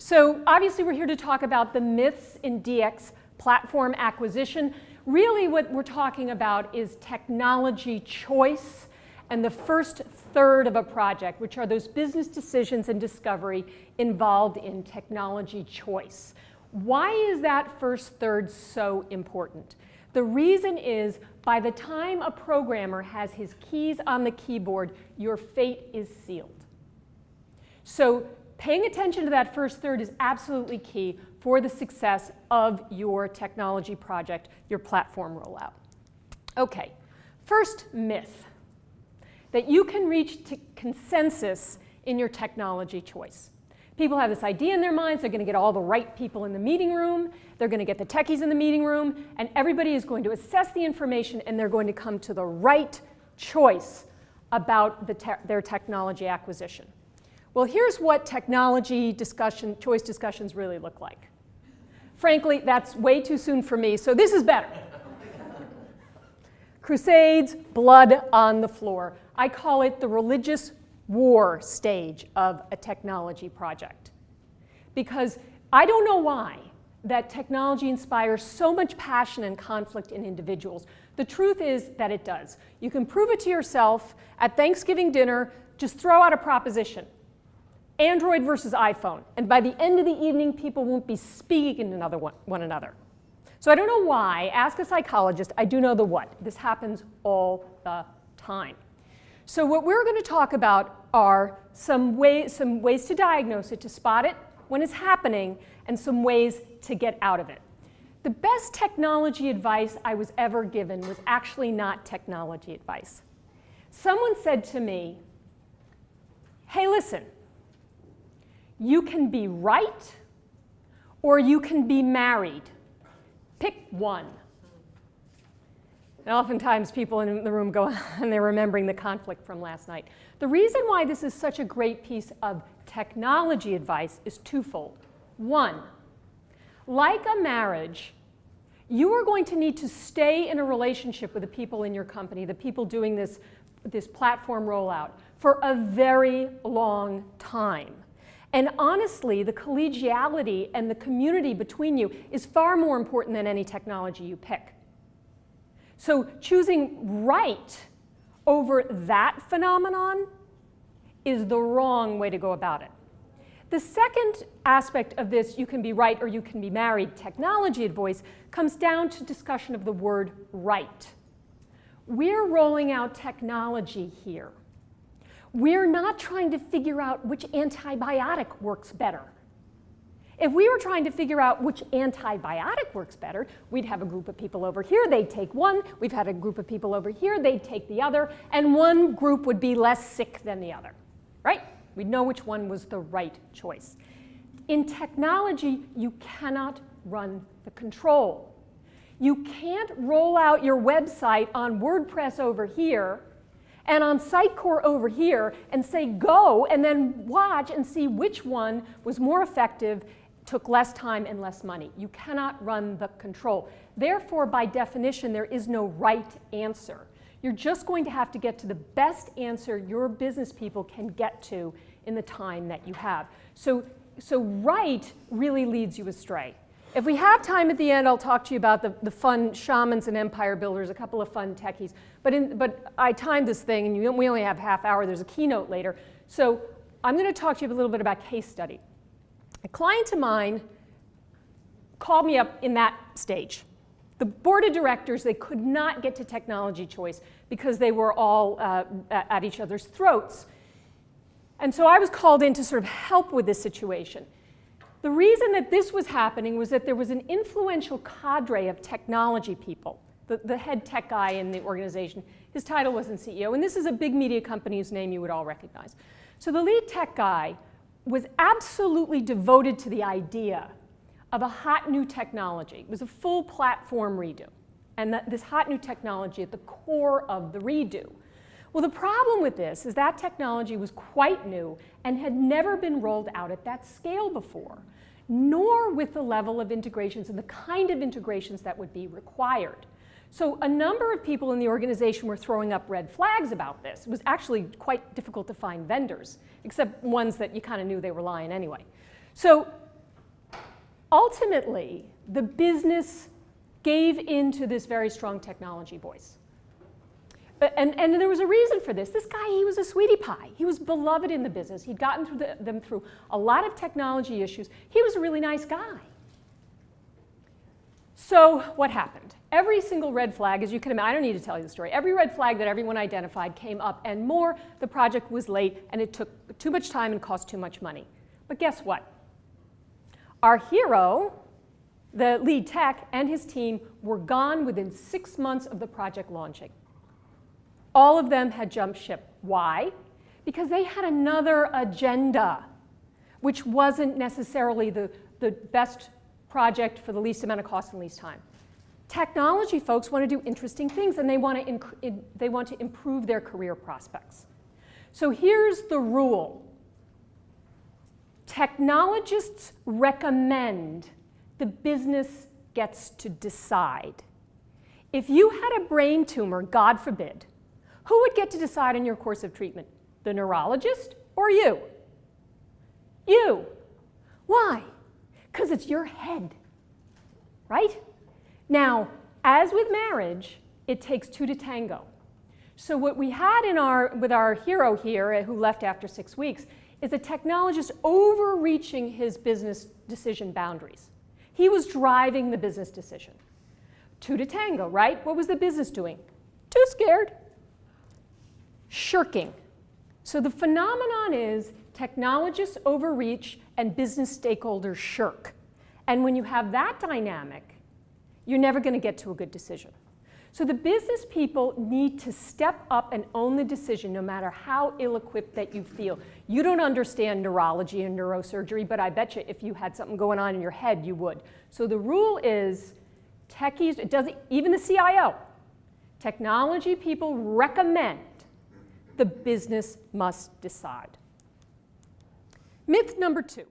So obviously we're here to talk about the myths in DX platform acquisition. Really what we're talking about is technology choice and the first third of a project, which are those business decisions and discovery involved in technology choice. Why is that first third so important? The reason is by the time a programmer has his keys on the keyboard, your fate is sealed. So paying attention to that first third is absolutely key for the success of your technology project, your platform rollout. Okay, first myth, that you can reach consensus in your technology choice. People have this idea in their minds, they're going to get all the right people in the meeting room, they're going to get the techies in the meeting room, and everybody is going to assess the information and they're going to come to the right choice about their technology acquisition. Well, here's what technology choice discussions really look like. Frankly, that's way too soon for me, so this is better. Crusades, blood on the floor. I call it the religious war stage of a technology project. Because I don't know why that technology inspires so much passion and conflict in individuals. The truth is that it does. You can prove it to yourself at Thanksgiving dinner, just throw out a proposition. Android versus iPhone. And by the end of the evening, people won't be speaking to one another. So I don't know why. Ask a psychologist. I do know the what. This happens all the time. So what we're going to talk about are some ways to diagnose it, to spot it when it's happening, and some ways to get out of it. The best technology advice I was ever given was actually not technology advice. Someone said to me, hey, listen, you can be right or you can be married. Pick one. And oftentimes people in the room go and they're remembering the conflict from last night. The reason why this is such a great piece of technology advice is twofold. One, like a marriage, you are going to need to stay in a relationship with the people in your company, the people doing this platform rollout, for a very long time. And honestly, the collegiality and the community between you is far more important than any technology you pick. So choosing right over that phenomenon is the wrong way to go about it. The second aspect of this, you can be right or you can be married, technology advice, comes down to discussion of the word right. We're rolling out technology here. We're not trying to figure out which antibiotic works better. If we were trying to figure out which antibiotic works better, we'd have a group of people over here, they'd take one, we've had a group of people over here, they'd take the other, and one group would be less sick than the other, right? We'd know which one was the right choice. In technology, you cannot run the control. You can't roll out your website on WordPress over here and on Sitecore over here and say go and then watch and see which one was more effective, took less time and less money. You cannot run the control. Therefore, by definition, there is no right answer. You're just going to have to get to the best answer your business people can get to in the time that you have. So right really leads you astray. If we have time at the end, I'll talk to you about the fun shamans and empire builders, a couple of fun techies. But I timed this thing, and we only have half hour. There's a keynote later. So I'm going to talk to you a little bit about case study. A client of mine called me up in that stage. The board of directors, they could not get to technology choice because they were all at each other's throats. And so I was called in to sort of help with this situation. The reason that this was happening was that there was an influential cadre of technology people, the head tech guy in the organization. His title wasn't CEO, and this is a big media company whose name you would all recognize. So the lead tech guy was absolutely devoted to the idea of a hot new technology. It was a full platform redo, and this hot new technology at the core of the redo. Well, the problem with this is that technology was quite new and had never been rolled out at that scale before, nor with the level of integrations and the kind of integrations that would be required. So a number of people in the organization were throwing up red flags about this. It was actually quite difficult to find vendors, except ones that you kind of knew they were lying anyway. So ultimately, the business gave into this very strong technology voice. And there was a reason for this. This guy, he was a sweetie pie. He was beloved in the business. He'd gotten through them through a lot of technology issues. He was a really nice guy. So what happened? Every single red flag, as you can imagine, I don't need to tell you the story, every red flag that everyone identified came up, and more, the project was late, and it took too much time and cost too much money. But guess what? Our hero, the lead tech, and his team were gone within 6 months of the project launching. All of them had jumped ship. Why? Because they had another agenda, which wasn't necessarily the best project for the least amount of cost and least time. Technology folks want to do interesting things, and they want to improve their career prospects. So here's the rule. Technologists recommend, the business gets to decide. If you had a brain tumor, God forbid, who would get to decide on your course of treatment? The neurologist or you? You. Why? Because it's your head, right? Now, as with marriage, it takes two to tango. So what we had with our hero here, who left after 6 weeks, is a technologist overreaching his business decision boundaries. He was driving the business decision. Two to tango, right? What was the business doing? Too scared. Shirking. So the phenomenon is technologists overreach and business stakeholders shirk. And when you have that dynamic, you're never going to get to a good decision. So the business people need to step up and own the decision, no matter how ill-equipped that you feel. You don't understand neurology and neurosurgery, but I bet you if you had something going on in your head, you would. So the rule is techies, even the CIO, technology people recommend the business must decide. Myth number 2.